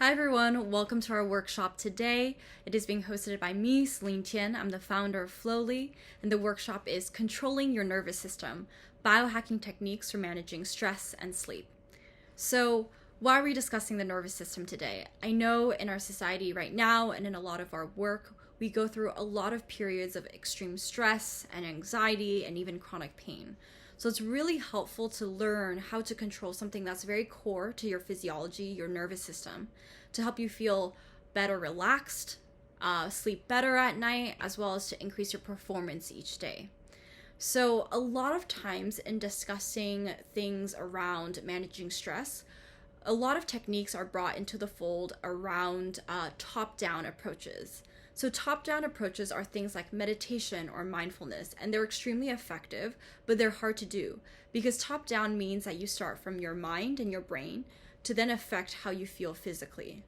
Hi everyone, welcome to our workshop today. It is being hosted by me, Celine Tian. I'm the founder of Flowly, and the workshop is Controlling Your Nervous System, Biohacking Techniques for Managing Stress and Sleep. So, why are we discussing the nervous system today? I know in our society right now and in a lot of our work, we go through a lot of periods of extreme stress and anxiety and even chronic pain. So it's really helpful to learn how to control something that's very core to your physiology, your nervous system, to help you feel better relaxed, sleep better at night, as well as to increase your performance each day. So a lot of times in discussing things around managing stress, a lot of techniques are brought into the fold around top-down approaches. So top-down approaches are things like meditation or mindfulness, and they're extremely effective, but they're hard to do because top-down means that you start from your mind and your brain to then affect how you feel physically.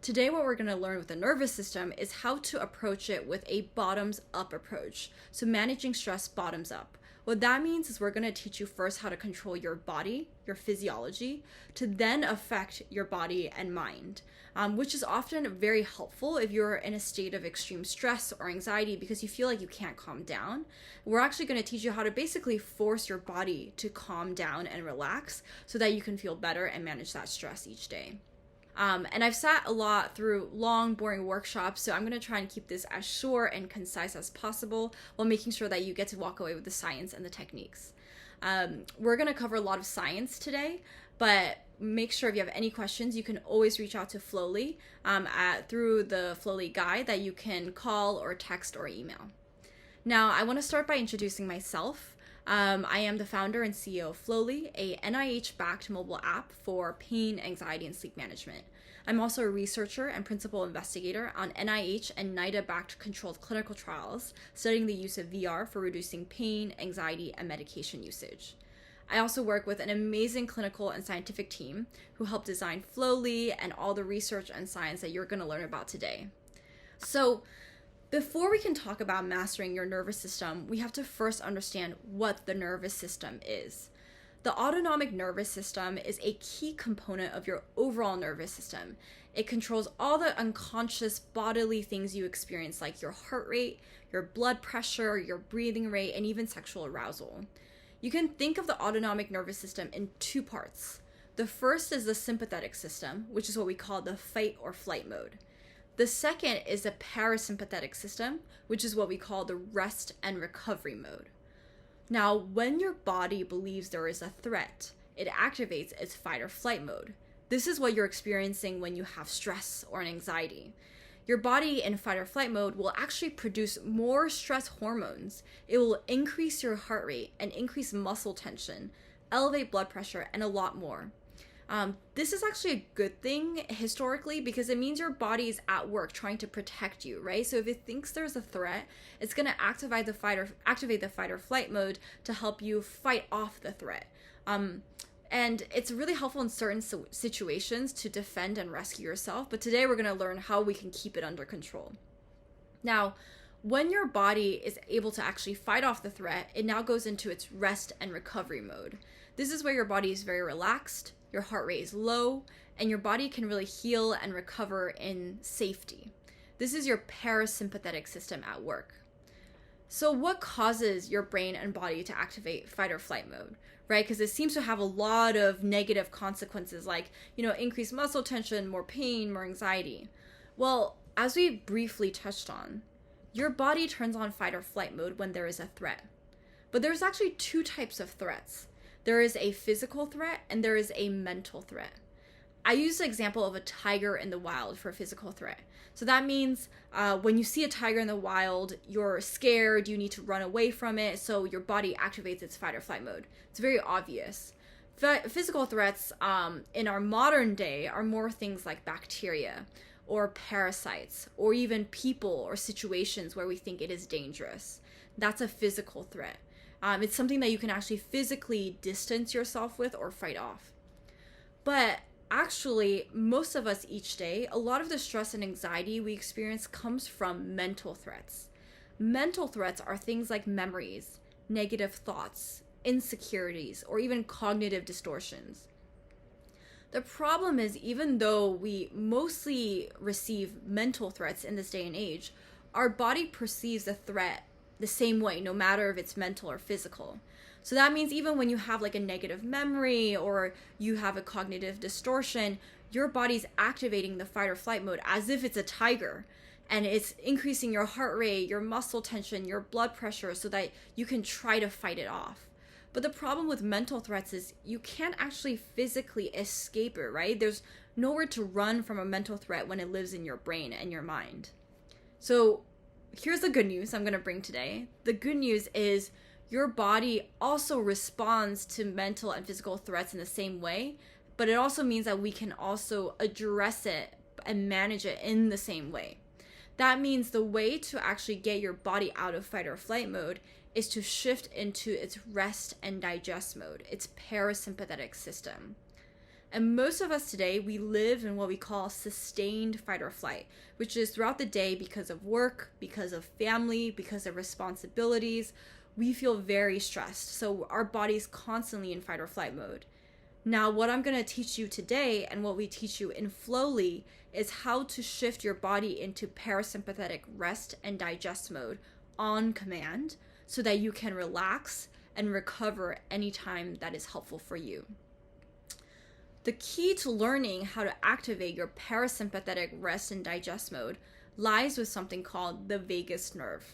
Today, what we're going to learn with the nervous system is how to approach it with a bottoms-up approach. So managing stress bottoms up. What that means is we're going to teach you first how to control your body, your physiology, to then affect your body and mind, which is often very helpful if you're in a state of extreme stress or anxiety because you feel like you can't calm down. We're actually going to teach you how to basically force your body to calm down and relax so that you can feel better and manage that stress each day. And I've sat a lot through long, boring workshops, so I'm going to try and keep this as short and concise as possible while making sure that you get to walk away with the science and the techniques. We're going to cover a lot of science today, but make sure if you have any questions, you can always reach out to Flowly through the Flowly guide that you can call or text or email. Now, I want to start by introducing myself. I am the founder and CEO of Flowly, a NIH-backed mobile app for pain, anxiety, and sleep management. I'm also a researcher and principal investigator on NIH and NIDA-backed controlled clinical trials, studying the use of VR for reducing pain, anxiety, and medication usage. I also work with an amazing clinical and scientific team who helped design Flowly and all the research and science that you're going to learn about today. So, before we can talk about mastering your nervous system, we have to first understand what the nervous system is. The autonomic nervous system is a key component of your overall nervous system. It controls all the unconscious bodily things you experience, like your heart rate, your blood pressure, your breathing rate, and even sexual arousal. You can think of the autonomic nervous system in two parts. The first is the sympathetic system, which is what we call the fight or flight mode. The second is the parasympathetic system, which is what we call the rest and recovery mode. Now, when your body believes there is a threat, it activates its fight or flight mode. This is what you're experiencing when you have stress or anxiety. Your body in fight or flight mode will actually produce more stress hormones. It will increase your heart rate and increase muscle tension, elevate blood pressure, and a lot more. This is actually a good thing historically because it means your body is at work trying to protect you, right? So if it thinks there's a threat, it's going to activate the fight or flight mode to help you fight off the threat. And it's really helpful in certain situations to defend and rescue yourself. But today we're going to learn how we can keep it under control. Now, when your body is able to actually fight off the threat, it now goes into its rest and recovery mode. This is where your body is very relaxed, your heart rate is low, and your body can really heal and recover in safety. This is your parasympathetic system at work. So what causes your brain and body to activate fight or flight mode, right? Because it seems to have a lot of negative consequences like, increased muscle tension, more pain, more anxiety. Well, as we briefly touched on, your body turns on fight or flight mode when there is a threat. But there's actually two types of threats. There is a physical threat and there is a mental threat. I use the example of a tiger in the wild for a physical threat. So that means when you see a tiger in the wild, you're scared, you need to run away from it, so your body activates its fight or flight mode. It's very obvious. Physical threats in our modern day are more things like bacteria or parasites or even people or situations where we think it is dangerous. That's a physical threat. It's something that you can actually physically distance yourself with or fight off. But actually, most of us each day, a lot of the stress and anxiety we experience comes from mental threats. Mental threats are things like memories, negative thoughts, insecurities, or even cognitive distortions. The problem is, even though we mostly receive mental threats in this day and age, our body perceives a threat the same way, no matter if it's mental or physical. So that means even when you have like a negative memory or you have a cognitive distortion, your body's activating the fight or flight mode as if it's a tiger. And it's increasing your heart rate, your muscle tension, your blood pressure so that you can try to fight it off. But the problem with mental threats is you can't actually physically escape it, right? There's nowhere to run from a mental threat when it lives in your brain and your mind. So here's the good news I'm going to bring today. The good news is your body also responds to mental and physical threats in the same way, but it also means that we can also address it and manage it in the same way. That means the way to actually get your body out of fight or flight mode is to shift into its rest and digest mode, its parasympathetic system. And most of us today, we live in what we call sustained fight or flight, which is throughout the day because of work, because of family, because of responsibilities, we feel very stressed. So our body's constantly in fight or flight mode. Now, what I'm going to teach you today and what we teach you in Flowly is how to shift your body into parasympathetic rest and digest mode on command so that you can relax and recover anytime that is helpful for you. The key to learning how to activate your parasympathetic rest and digest mode lies with something called the vagus nerve.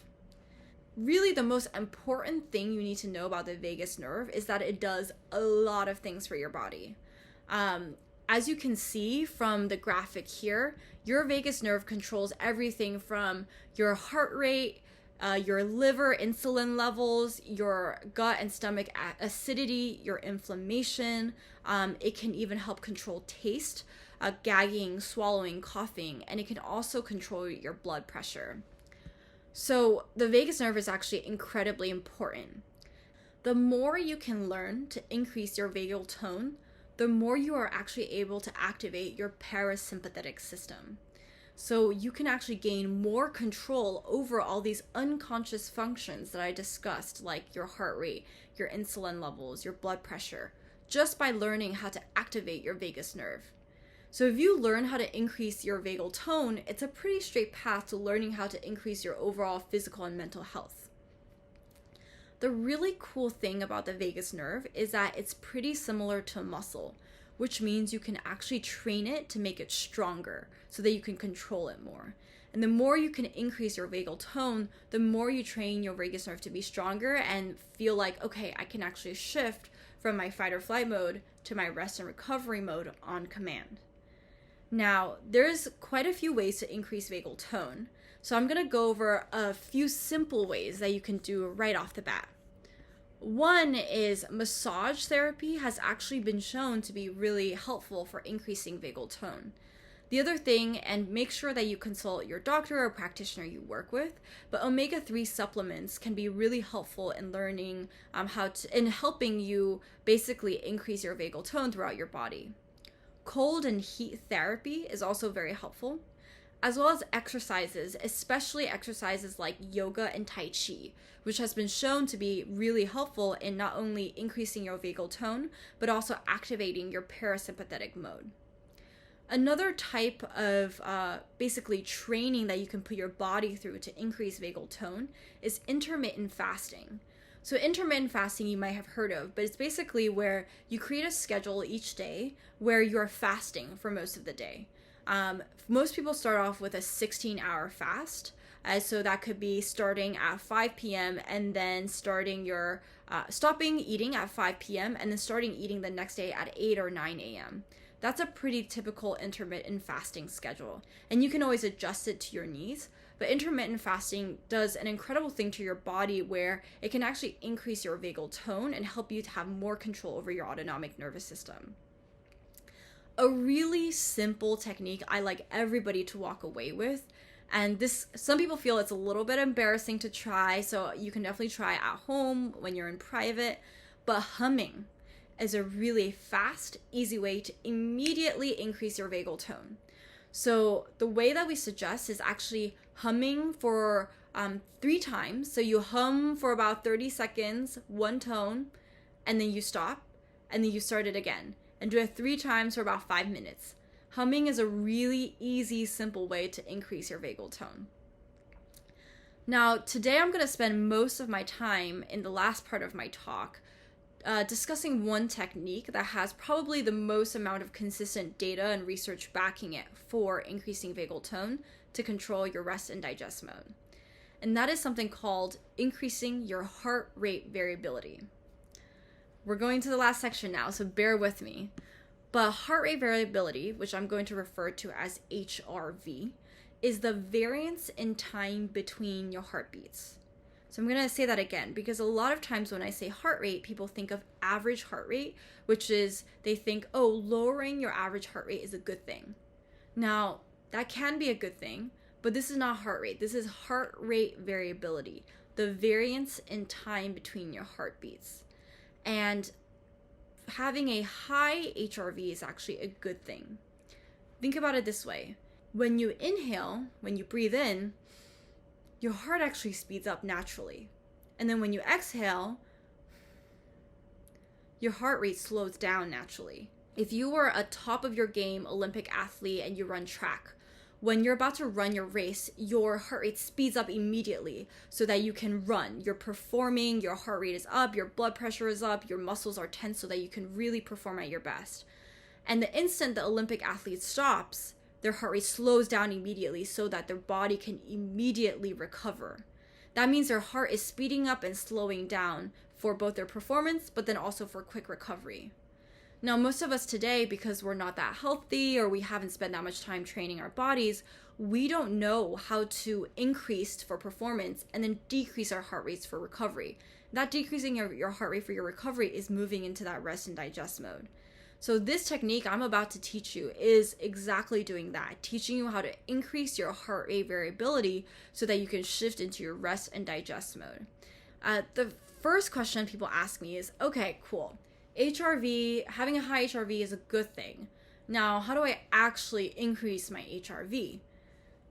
Really, the most important thing you need to know about the vagus nerve is that it does a lot of things for your body. As you can see from the graphic here, your vagus nerve controls everything from your heart rate, your liver insulin levels, your gut and stomach acidity, your inflammation. It can even help control taste, gagging, swallowing, coughing, and it can also control your blood pressure. So the vagus nerve is actually incredibly important. The more you can learn to increase your vagal tone, the more you are actually able to activate your parasympathetic system. So you can actually gain more control over all these unconscious functions that I discussed, like your heart rate, your insulin levels, your blood pressure, just by learning how to activate your vagus nerve. So if you learn how to increase your vagal tone, it's a pretty straight path to learning how to increase your overall physical and mental health. The really cool thing about the vagus nerve is that it's pretty similar to a muscle, which means you can actually train it to make it stronger so that you can control it more. And the more you can increase your vagal tone, the more you train your vagus nerve to be stronger and feel like, okay, I can actually shift from my fight or flight mode to my rest and recovery mode on command. Now, there's quite a few ways to increase vagal tone, so I'm going to go over a few simple ways that you can do right off the bat. One is massage therapy has actually been shown to be really helpful for increasing vagal tone. The other thing, and make sure that you consult your doctor or practitioner you work with, but omega-3 supplements can be really helpful in learning in helping you basically increase your vagal tone throughout your body. Cold and heat therapy is also very helpful, as well as exercises, especially exercises like yoga and tai chi, which has been shown to be really helpful in not only increasing your vagal tone, but also activating your parasympathetic mode. Another type of basically training that you can put your body through to increase vagal tone is intermittent fasting. So intermittent fasting you might have heard of, but it's basically where you create a schedule each day where you're fasting for most of the day. Most people start off with a 16-hour fast. So that could be starting at 5 p.m. and then stopping eating at 5 p.m. and then starting eating the next day at 8 or 9 a.m. That's a pretty typical intermittent fasting schedule. And you can always adjust it to your needs. But intermittent fasting does an incredible thing to your body where it can actually increase your vagal tone and help you to have more control over your autonomic nervous system. A really simple technique I like everybody to walk away with, and some people feel it's a little bit embarrassing to try, so you can definitely try at home when you're in private, but humming is a really fast, easy way to immediately increase your vagal tone. So the way that we suggest is actually humming for 3 times. So you hum for about 30 seconds, one tone, and then you stop, and then you start it again. and do it 3 times for about 5 minutes. Humming is a really easy, simple way to increase your vagal tone. Now, today I'm going to spend most of my time in the last part of my talk discussing one technique that has probably the most amount of consistent data and research backing it for increasing vagal tone to control your rest and digest mode. And that is something called increasing your heart rate variability. We're going to the last section now, so bear with me. But heart rate variability, which I'm going to refer to as HRV, is the variance in time between your heartbeats. So I'm going to say that again, because a lot of times when I say heart rate, people think of average heart rate, which is they think, oh, lowering your average heart rate is a good thing. Now, that can be a good thing, but this is not heart rate. This is heart rate variability, the variance in time between your heartbeats. And having a high HRV is actually a good thing. Think about it this way. When you inhale, when you breathe in, your heart actually speeds up naturally. And then when you exhale, your heart rate slows down naturally. If you were a top of your game Olympic athlete and you run track, when you're about to run your race, your heart rate speeds up immediately so that you can run. You're performing, your heart rate is up, your blood pressure is up, your muscles are tense so that you can really perform at your best. And the instant the Olympic athlete stops, their heart rate slows down immediately so that their body can immediately recover. That means their heart is speeding up and slowing down for both their performance, but then also for quick recovery. Now, most of us today, because we're not that healthy or we haven't spent that much time training our bodies, we don't know how to increase for performance and then decrease our heart rates for recovery. That decreasing your heart rate for your recovery is moving into that rest and digest mode. So this technique I'm about to teach you is exactly doing that, teaching you how to increase your heart rate variability so that you can shift into your rest and digest mode. The first question people ask me is, okay, cool. HRV, having a high HRV is a good thing. Now, how do I actually increase my HRV?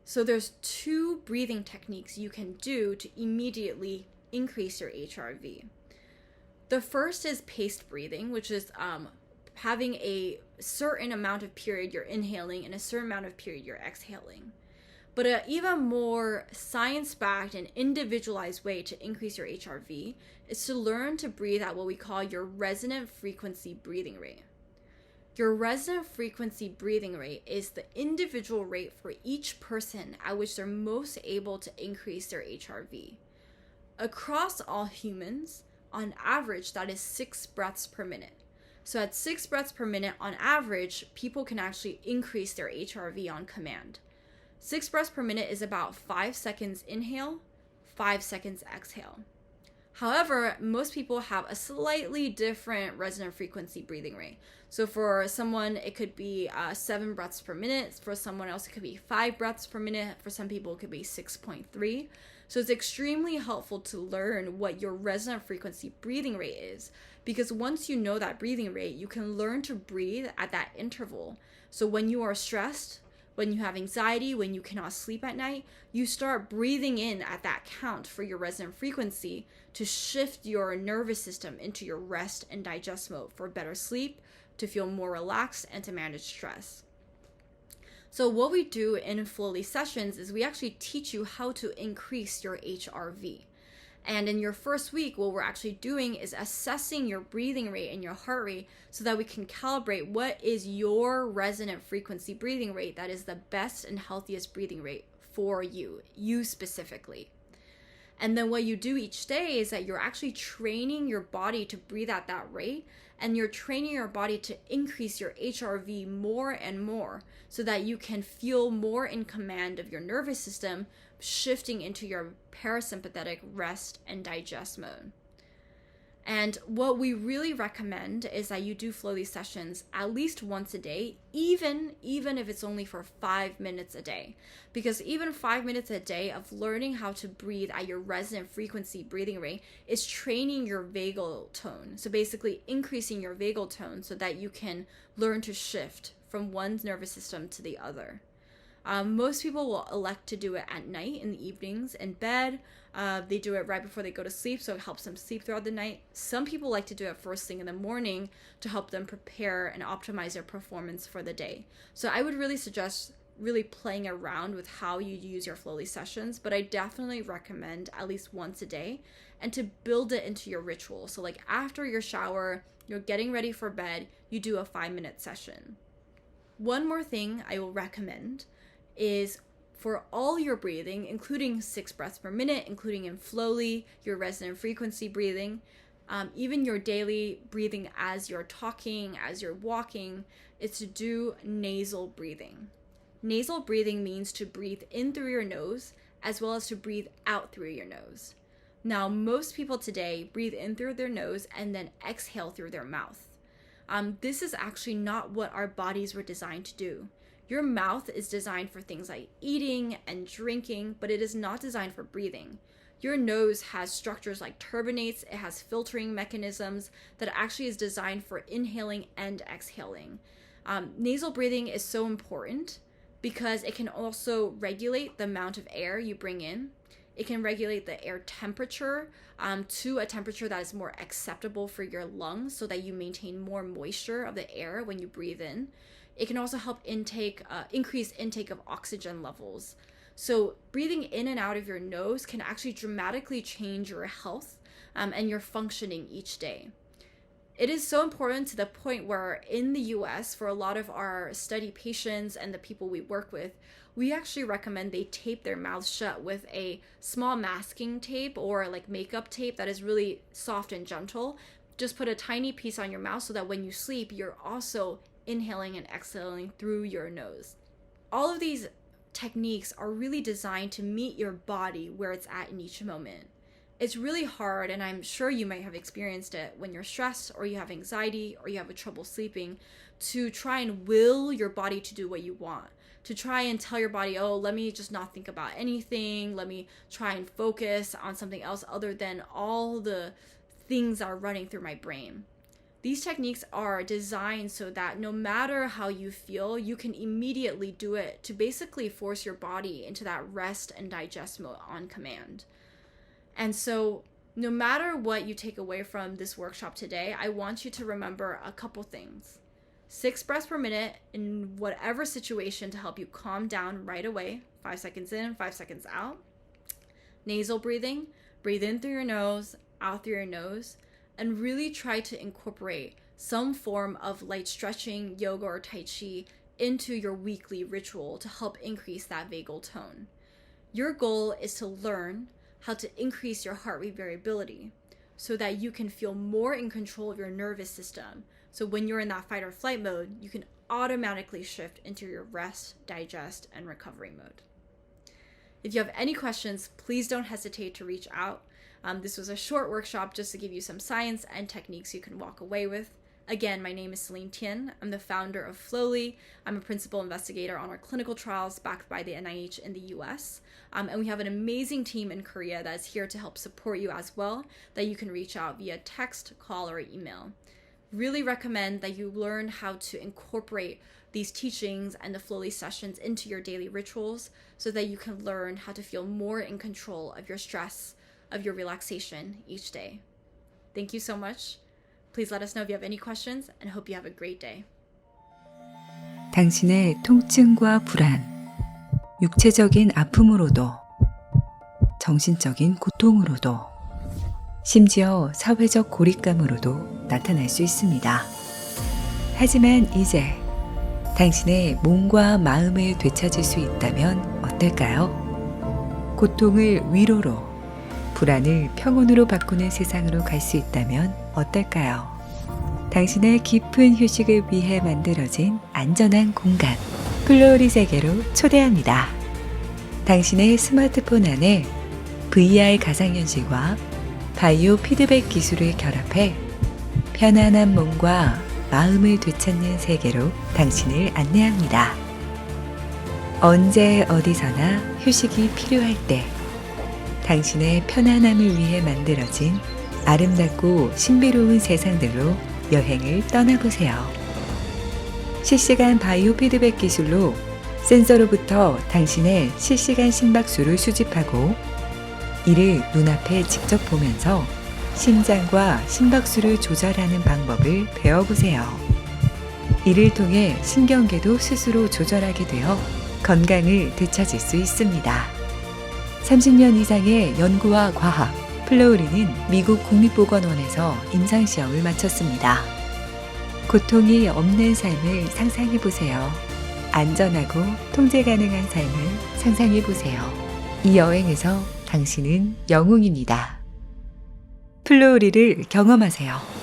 So there's 2 breathing techniques you can do to immediately increase your HRV. The first is paced breathing, which is having a certain amount of period you're inhaling and a certain amount of period you're exhaling. But an even more science-backed and individualized way to increase your HRV is to learn to breathe at what we call your resonant frequency breathing rate. Your resonant frequency breathing rate is the individual rate for each person at which they're most able to increase their HRV. Across all humans, on average, that is 6 breaths per minute. So at 6 breaths per minute, on average, people can actually increase their HRV on command. 6 breaths per minute is about 5 seconds inhale, 5 seconds exhale. However, most people have a slightly different resonant frequency breathing rate. So for someone, it could be 7 breaths per minute. For someone else, it could be 5 breaths per minute. For some people, it could be 6.3. So it's extremely helpful to learn what your resonant frequency breathing rate is, because once you know that breathing rate, you can learn to breathe at that interval. So when you are stressed, when you have anxiety, when you cannot sleep at night, you start breathing in at that count for your resonant frequency to shift your nervous system into your rest and digest mode for better sleep, to feel more relaxed, and to manage stress. So what we do in Flowly sessions is we actually teach you how to increase your HRV. And in your first week, what we're actually doing is assessing your breathing rate and your heart rate so that we can calibrate what is your resonant frequency breathing rate that is the best and healthiest breathing rate for you specifically. And then what you do each day is that you're actually training your body to breathe at that rate, and you're training your body to increase your HRV more and more so that you can feel more in command of your nervous system, shifting into your parasympathetic rest and digest mode. And what we really recommend is that you do Flowly sessions at least once a day, even if it's only for 5 minutes a day. Because even 5 minutes a day of learning how to breathe at your resonant frequency breathing rate is training your vagal tone. So basically increasing your vagal tone so that you can learn to shift from one nervous system to the other. Most people will elect to do it at night in the evenings in bed. They do it right before they go to sleep, so it helps them sleep throughout the night. Some people like to do it first thing in the morning to help them prepare and optimize their performance for the day. So I would really suggest really playing around with how you use your Flowly sessions, but I definitely recommend at least once a day and to build it into your ritual. So like after your shower, you're getting ready for bed, you do a 5-minute session. One more thing I will recommend is for all your breathing, including 6 breaths per minute, including in Flowly, your resonant frequency breathing, even your daily breathing as you're talking, as you're walking, is to do nasal breathing. Nasal breathing means to breathe in through your nose as well as to breathe out through your nose. Now, most people today breathe in through their nose and then exhale through their mouth. This is actually not what our bodies were designed to do. Your mouth is designed for things like eating and drinking, but it is not designed for breathing. Your nose has structures like turbinates, it has filtering mechanisms that actually is designed for inhaling and exhaling. Nasal breathing is so important because it can also regulate the amount of air you bring in. It can regulate the air temperature to a temperature that is more acceptable for your lungs so that you maintain more moisture of the air when you breathe in. It can also help increase intake of oxygen levels. So breathing in and out of your nose can actually dramatically change your health and your functioning each day. It is so important to the point where in the US, for a lot of our study patients and the people we work with, we actually recommend they tape their mouths shut with a small masking tape or like makeup tape that is really soft and gentle. Just put a tiny piece on your mouth so that when you sleep, you're also inhaling and exhaling through your nose. All of these techniques are really designed to meet your body where it's at in each moment. It's really hard, and I'm sure you might have experienced it when you're stressed or you have anxiety or you have trouble sleeping, to try and will your body to do what you want. To try and tell your body, oh, let me just not think about anything. Let me try and focus on something else other than all the things that are running through my brain. These techniques are designed so that no matter how you feel, you can immediately do it to basically force your body into that rest and digest mode on command. And so no matter what you take away from this workshop today, I want you to remember a couple things. 6 breaths per minute in whatever situation to help you calm down right away. 5 seconds in, 5 seconds out. Nasal breathing, breathe in through your nose, out through your nose, and really try to incorporate some form of light stretching, yoga, or Tai Chi into your weekly ritual to help increase that vagal tone. Your goal is to learn how to increase your heart rate variability so that you can feel more in control of your nervous system. So when you're in that fight or flight mode, you can automatically shift into your rest, digest, and recovery mode. If you have any questions, please don't hesitate to reach out. This was a short workshop just to give you some science and techniques you can walk away with. Again, my name is Celine Tien. I'm the founder of Flowly. I'm a principal investigator on our clinical trials backed by the NIH in the US. And we have an amazing team in Korea that is here to help support you as well, that you can reach out via text, call, or email. Really recommend that you learn how to incorporate these teachings and the Flowly sessions into your daily rituals so that you can learn how to feel more in control of your stress, of your relaxation each day. Thank you so much. Please let us know if you have any questions and hope you have a great day. 당신의 통증과 불안, 육체적인 아픔으로도, 정신적인 고통으로도, 심지어 사회적 고립감으로도 나타날 수 있습니다. 하지만 이제 당신의 몸과 마음을 되찾을 수 있다면 어떨까요? 고통을 위로로, 불안을 평온으로 바꾸는 세상으로 갈 수 있다면 어떨까요? 당신의 깊은 휴식을 위해 만들어진 안전한 공간, 플로리 세계로 초대합니다. 당신의 스마트폰 안에 VR 가상현실과 바이오 피드백 기술을 결합해 편안한 몸과 마음을 되찾는 세계로 당신을 안내합니다. 언제 어디서나 휴식이 필요할 때 당신의 편안함을 위해 만들어진 아름답고 신비로운 세상들로 여행을 떠나보세요. 실시간 바이오 피드백 기술로 센서로부터 당신의 실시간 심박수를 수집하고 이를 눈앞에 직접 보면서 심장과 심박수를 조절하는 방법을 배워보세요. 이를 통해 신경계도 스스로 조절하게 되어 건강을 되찾을 수 있습니다. 30년 이상의 연구와 과학, 플로우리는 미국 국립보건원에서 임상시험을 마쳤습니다. 고통이 없는 삶을 상상해보세요. 안전하고 통제 가능한 삶을 상상해보세요. 이 여행에서 당신은 영웅입니다. 플로우리를 경험하세요.